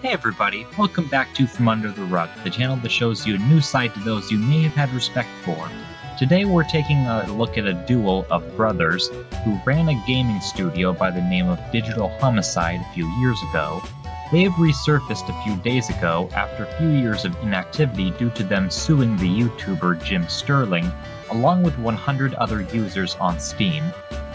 Hey everybody, welcome back to From Under the Rug, the channel that shows you a new side to those you may have had respect for. Today we're taking a look at a duo of brothers who ran a gaming studio by the name of Digital Homicide a few years ago. They have resurfaced a few days ago after a few years of inactivity due to them suing the YouTuber Jim Sterling, along with 100 other users on Steam.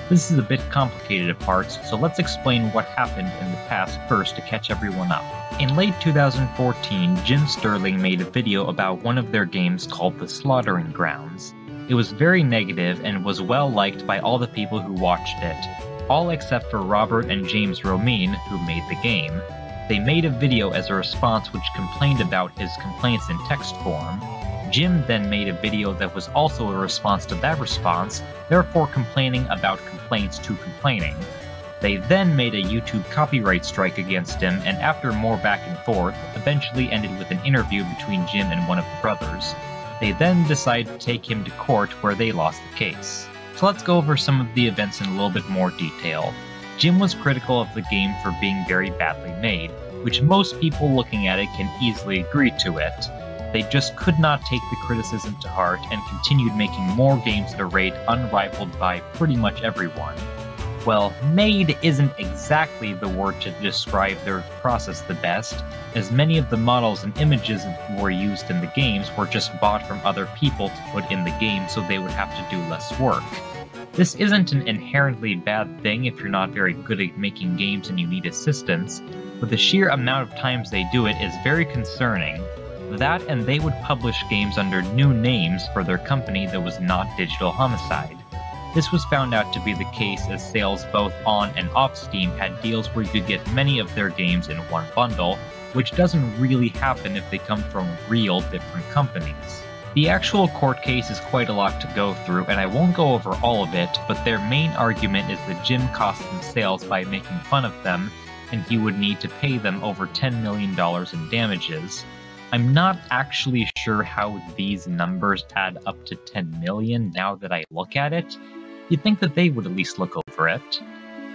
This is a bit complicated at parts, so let's explain what happened in the past first to catch everyone up. In late 2014, Jim Sterling made a video about one of their games called The Slaughtering Grounds. It was very negative and was well liked by all the people who watched it, all except for Robert and James Romine, who made the game. They made a video as a response which complained about his complaints in text form. Jim then made a video that was also a response to that response, therefore complaining about complaints to complaining. They then made a YouTube copyright strike against him, and after more back and forth, eventually ended with an interview between Jim and one of the brothers. They then decided to take him to court where they lost the case. So let's go over some of the events in a little bit more detail. Jim was critical of the game for being very badly made, which most people looking at it can easily agree to it. They just could not take the criticism to heart and continued making more games at a rate unrivaled by pretty much everyone. Well, made isn't exactly the word to describe their process the best, as many of the models and images that were used in the games were just bought from other people to put in the game so they would have to do less work. This isn't an inherently bad thing if you're not very good at making games and you need assistance, but the sheer amount of times they do it is very concerning. That, and they would publish games under new names for their company that was not Digital Homicide. This was found out to be the case as sales both on and off Steam had deals where you could get many of their games in one bundle, which doesn't really happen if they come from real different companies. The actual court case is quite a lot to go through, and I won't go over all of it, but their main argument is that Jim cost them sales by making fun of them, and he would need to pay them over $10 million in damages. I'm not actually sure how these numbers add up to 10 million now that I look at it. You'd think that they would at least look over it.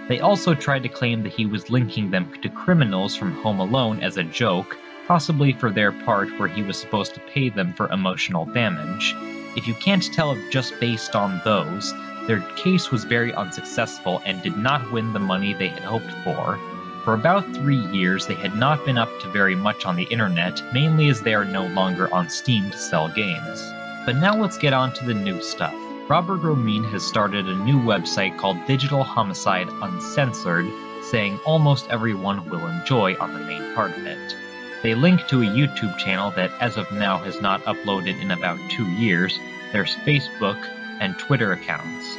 They also tried to claim that he was linking them to criminals from Home Alone as a joke, possibly for their part where he was supposed to pay them for emotional damage. If you can't tell just based on those, their case was very unsuccessful and did not win the money they had hoped for. For about 3 years, they had not been up to very much on the internet, mainly as they are no longer on Steam to sell games. But now let's get on to the new stuff. Robert Romine has started a new website called Digital Homicide Uncensored, saying almost everyone will enjoy on the main part of it. They link to a YouTube channel that as of now has not uploaded in about 2 years, there's Facebook and Twitter accounts.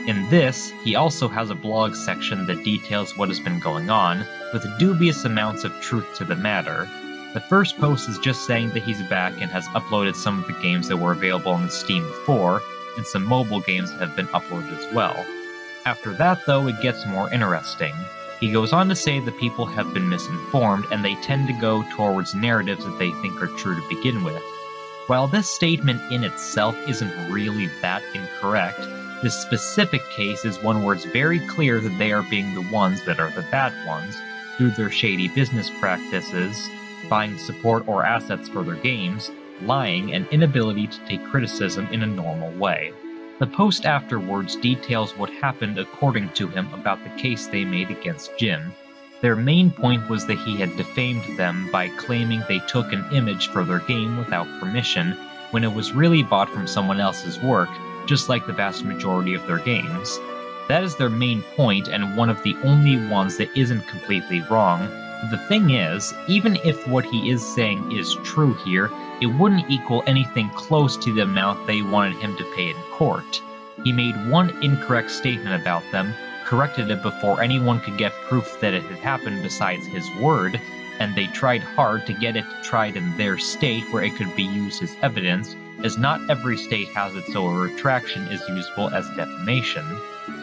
In this, he also has a blog section that details what has been going on, with dubious amounts of truth to the matter. The first post is just saying that he's back and has uploaded some of the games that were available on Steam before, and some mobile games that have been uploaded as well. After that, though, it gets more interesting. He goes on to say that people have been misinformed, and they tend to go towards narratives that they think are true to begin with. While this statement in itself isn't really that incorrect, this specific case is one where it's very clear that they are being the ones that are the bad ones, through their shady business practices, buying support or assets for their games, lying, and inability to take criticism in a normal way. The post afterwards details what happened according to him about the case they made against Jim. Their main point was that he had defamed them by claiming they took an image for their game without permission, when it was really bought from someone else's work, just like the vast majority of their games. That is their main point, and one of the only ones that isn't completely wrong. The thing is, even if what he is saying is true here, it wouldn't equal anything close to the amount they wanted him to pay in court. He made one incorrect statement about them, corrected it before anyone could get proof that it had happened besides his word, and they tried hard to get it tried in their state where it could be used as evidence, as not every state has it so a retraction is usable as defamation.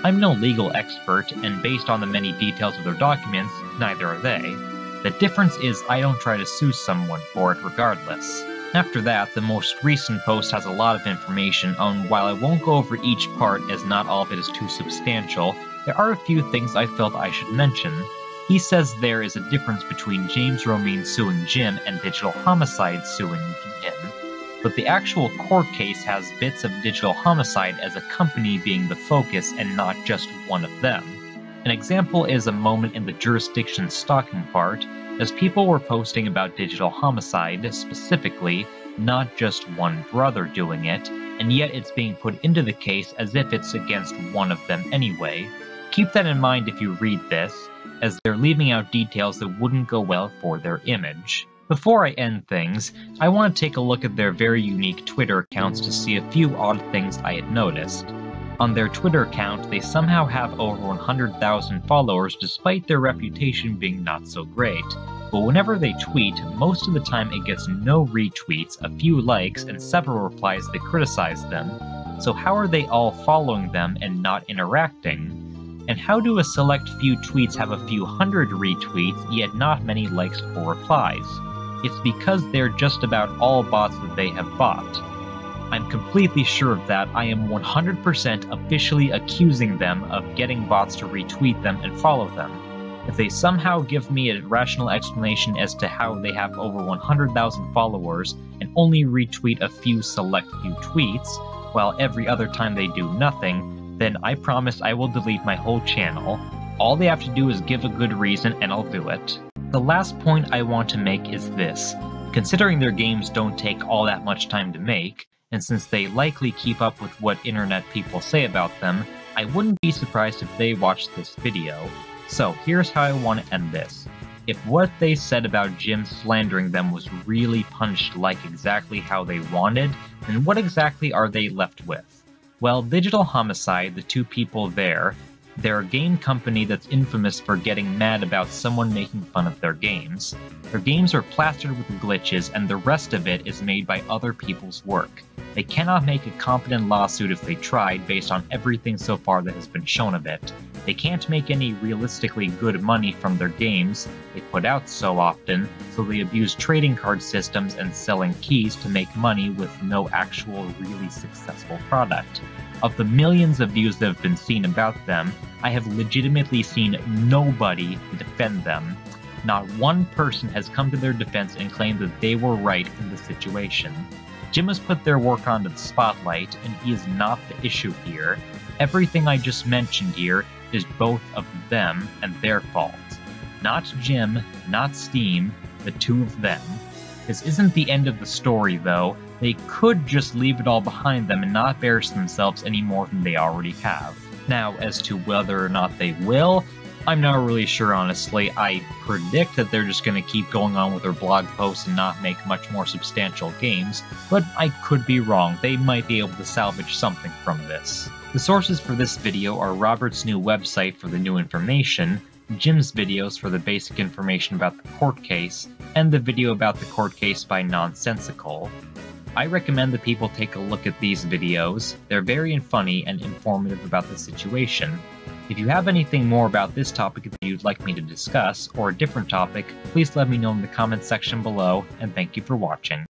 I'm no legal expert, and based on the many details of their documents, neither are they. The difference is I don't try to sue someone for it regardless. After that, the most recent post has a lot of information, and while I won't go over each part as not all of it is too substantial, there are a few things I felt I should mention. He says there is a difference between James Romine suing Jim and Digital Homicide suing him, but the actual court case has bits of Digital Homicide as a company being the focus and not just one of them. An example is a moment in the jurisdiction stalking part, as people were posting about Digital Homicide specifically, not just one brother doing it, and yet it's being put into the case as if it's against one of them anyway. Keep that in mind if you read this, as they're leaving out details that wouldn't go well for their image. Before I end things, I want to take a look at their very unique Twitter accounts to see a few odd things I had noticed. On their Twitter account, they somehow have over 100,000 followers despite their reputation being not so great. But whenever they tweet, most of the time it gets no retweets, a few likes, and several replies that criticize them. So how are they all following them and not interacting? And how do a select few tweets have a few hundred retweets, yet not many likes or replies? It's because they're just about all bots that they have bought. I'm completely sure of that. I am 100% officially accusing them of getting bots to retweet them and follow them. If they somehow give me a rational explanation as to how they have over 100,000 followers and only retweet a few select few tweets, while every other time they do nothing, then I promise I will delete my whole channel. All they have to do is give a good reason and I'll do it. The last point I want to make is this. Considering their games don't take all that much time to make, and since they likely keep up with what internet people say about them, I wouldn't be surprised if they watched this video. So here's how I want to end this. If what they said about Jim slandering them was really punched like exactly how they wanted, then what exactly are they left with? Well, Digital Homicide, the two people there, they're a game company that's infamous for getting mad about someone making fun of their games. Their games are plastered with glitches, and the rest of it is made by other people's work. They cannot make a competent lawsuit if they tried, based on everything so far that has been shown of it. They can't make any realistically good money from their games they put out so often, so they abuse trading card systems and selling keys to make money with no actual really successful product. Of the millions of views that have been seen about them, I have legitimately seen nobody defend them. Not one person has come to their defense and claimed that they were right in the situation. Jim has put their work onto the spotlight, and he is not the issue here. Everything I just mentioned here is both of them and their fault. Not Jim, not Steam, the two of them. This isn't the end of the story, though. They could just leave it all behind them and not embarrass themselves any more than they already have. Now, as to whether or not they will, I'm not really sure, honestly. I predict that they're just going to keep going on with their blog posts and not make much more substantial games, but I could be wrong. They might be able to salvage something from this. The sources for this video are Robert's new website for the new information, Jim's videos for the basic information about the court case, and the video about the court case by Nonsensicole. I recommend that people take a look at these videos. They're very funny and informative about the situation. If you have anything more about this topic that you'd like me to discuss, or a different topic, please let me know in the comments section below, and thank you for watching.